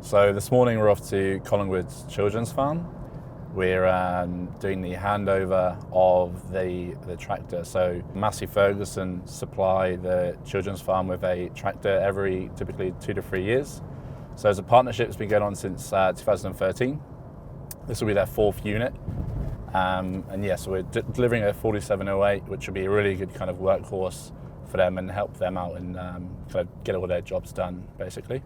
So this morning we're off to Collingwood Children's Farm. We're doing the handover of the tractor. So Massey Ferguson supply the Children's Farm with a tractor every typically 2 to 3 years. So as a partnership, it's been going on since 2013. This will be their 4th unit. So we're delivering a 4708, which will be a really good kind of workhorse for them and help them out and kind of get all their jobs done, basically.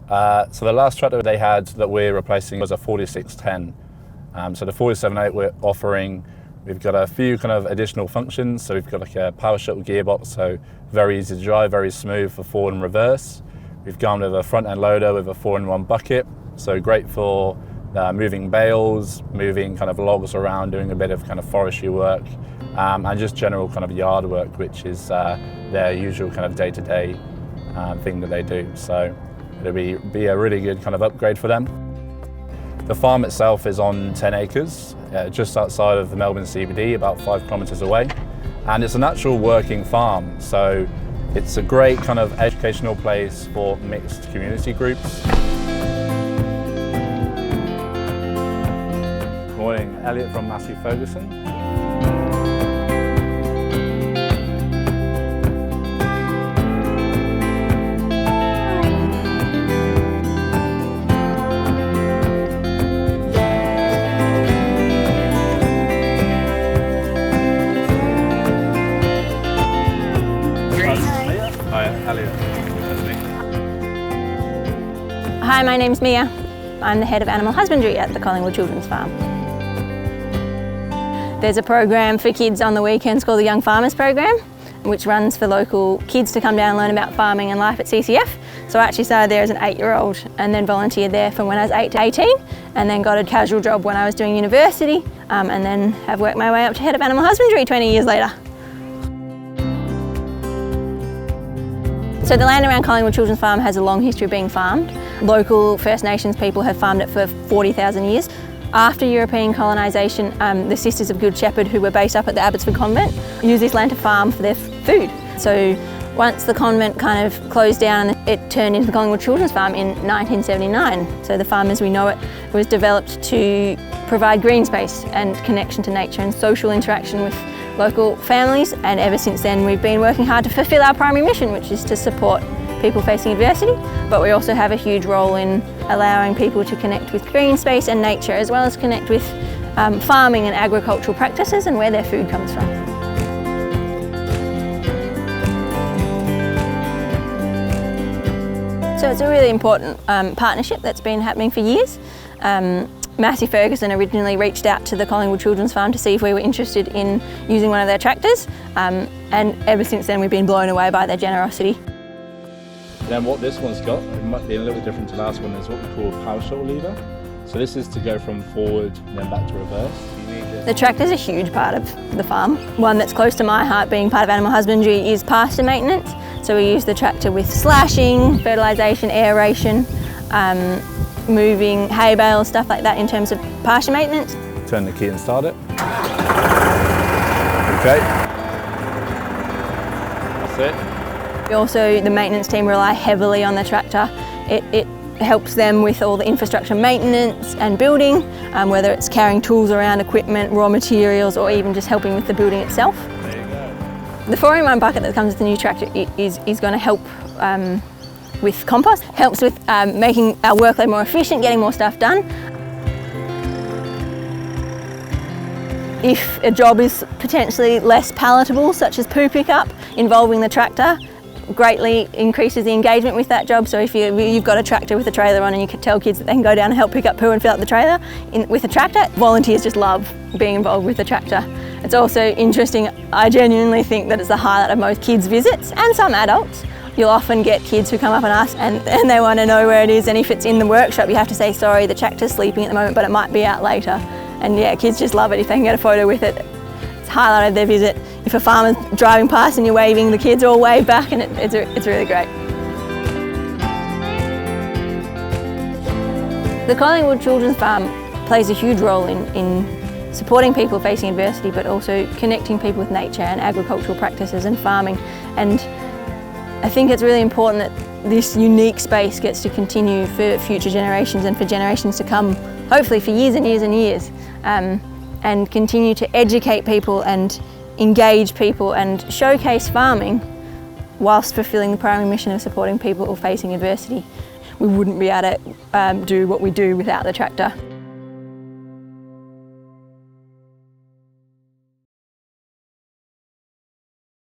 So the last tractor they had that we're replacing was a 4610. So the 4708 we're offering, we've got a few kind of additional functions. So we've got like a power shuttle gearbox, so very easy to drive, very smooth for forward and reverse. We've gone with a front end loader with a 4-in-1 bucket, so great for moving bales, moving kind of logs around, doing a bit of kind of forestry work, and just general kind of yard work, which is their usual kind of day-to-day thing that they do. So it'll be a really good kind of upgrade for them. The farm itself is on 10 acres, just outside of the Melbourne CBD, about 5 kilometres away. And it's an actual working farm, so it's a great kind of educational place for mixed community groups. Morning, Elliot from Massey Ferguson. Hi, Elliot. Hi, my name's Mia. I'm the Head of Animal Husbandry at the Collingwood Children's Farm. There's a program for kids on the weekends called the Young Farmers Program, which runs for local kids to come down and learn about farming and life at CCF. So I actually started there as an 8-year-old and then volunteered there from when I was 8 to 18, and then got a casual job when I was doing university, and then have worked my way up to Head of Animal Husbandry 20 years later. So the land around Collingwood Children's Farm has a long history of being farmed. Local First Nations people have farmed it for 40,000 years. After European colonisation, the Sisters of Good Shepherd, who were based up at the Abbotsford Convent, used this land to farm for their food. So once the convent kind of closed down, it turned into the Collingwood Children's Farm in 1979. So the farm as we know it was developed to provide green space and connection to nature and social interaction with local families, and ever since then we've been working hard to fulfil our primary mission, which is to support people facing adversity, but we also have a huge role in allowing people to connect with green space and nature, as well as connect with farming and agricultural practices and where their food comes from. So it's a really important partnership that's been happening for years. Massey Ferguson originally reached out to the Collingwood Children's Farm to see if we were interested in using one of their tractors, and ever since then we've been blown away by their generosity. Then what this one's got, it might be a little bit different to the last one, is what we call a power shuttle lever. So this is to go from forward and then back to reverse. The tractor's a huge part of the farm. One that's close to my heart, being part of animal husbandry, is pasture maintenance. So we use the tractor with slashing, fertilisation, aeration, moving hay bales, stuff like that in terms of pasture maintenance. Turn the key and start it. Okay. That's it. Also, the maintenance team rely heavily on the tractor. It helps them with all the infrastructure maintenance and building, whether it's carrying tools around, equipment, raw materials, or even just helping with the building itself. There you go. The 4-in-1 bucket that comes with the new tractor is going to help with compost, helps with making our workload more efficient, getting more stuff done. If a job is potentially less palatable, such as poo pickup, involving the tractor greatly increases the engagement with that job. So if you've got a tractor with a trailer on and you can tell kids that they can go down and help pick up poo and fill up the trailer with a tractor, volunteers just love being involved with the tractor. It's also interesting, I genuinely think that it's the highlight of most kids' visits, and some adults. You'll often get kids who come up and ask and they want to know where it is, and if it's in the workshop you have to say, sorry, the tractor's sleeping at the moment but it might be out later. And yeah, kids just love it if they can get a photo with it. It's highlight of their visit. If a farmer's driving past and you're waving, the kids all wave back, and it's really great. The Collingwood Children's Farm plays a huge role in supporting people facing adversity, but also connecting people with nature and agricultural practices and farming. And I think it's really important that this unique space gets to continue for future generations and for generations to come, hopefully for years and years and years, and continue to educate people and engage people and showcase farming whilst fulfilling the primary mission of supporting people facing adversity. We wouldn't be able to do what we do without the tractor.